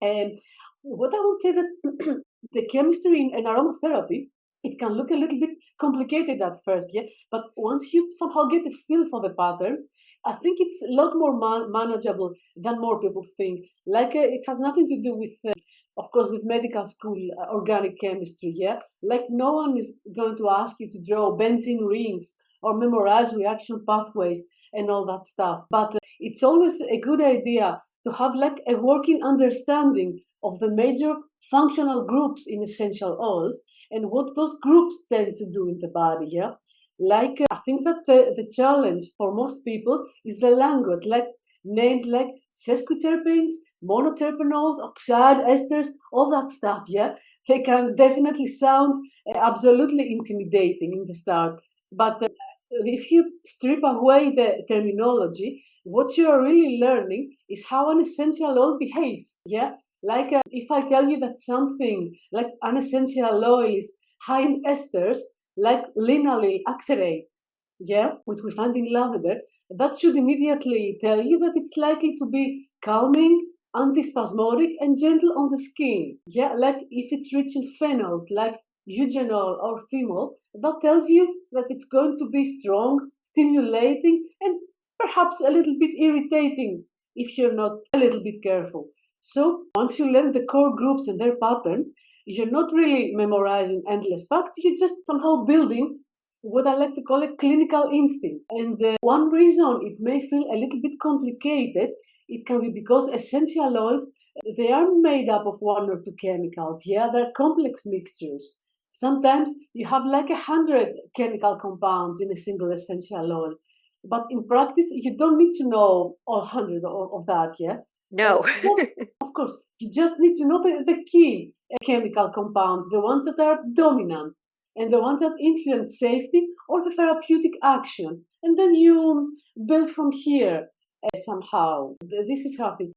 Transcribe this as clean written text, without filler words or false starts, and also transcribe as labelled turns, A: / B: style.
A: And what I would say that the chemistry in aromatherapy, it can look a little bit complicated at first, yeah. But once you somehow get a feel for the patterns, I think it's a lot more manageable than more people think. Like it has nothing to do with, of course, with medical school organic chemistry, yeah. Like no one is going to ask you to draw benzene rings or memorize reaction pathways and all that stuff. But it's always a good idea to have like a working understanding of the major functional groups in essential oils and what those groups tend to do in the body. Yeah, like I think that the challenge for most people is the language, like names like sesquiterpenes, monoterpenols, oxide esters, all that stuff. Yeah, they can definitely sound absolutely intimidating in the start, but if you strip away the terminology, what you are really learning is how an essential oil behaves. Yeah, like if I tell you that something like an essential oil is high in esters, like linaloyl oxalate, yeah, which we find in lavender, that should immediately tell you that it's likely to be calming, antispasmodic, and gentle on the skin. Yeah, like if it's rich in phenols, like eugenol or thymol, that tells you that it's going to be strong, stimulating, and perhaps a little bit irritating if you're not a little bit careful. So once you learn the core groups and their patterns, you're not really memorizing endless facts, you're just somehow building what I like to call a clinical instinct. And one reason it may feel a little bit complicated, it can be because essential oils, they aren't made up of one or two chemicals. Yeah, they're complex mixtures. Sometimes you have like 100 chemical compounds in a single essential oil. But in practice, you don't need to know all 100 of that, yeah?
B: No.
A: Just, of course, you just need to know the key chemical compounds, the ones that are dominant and the ones that influence safety or the therapeutic action. And then you build from here somehow. This is how it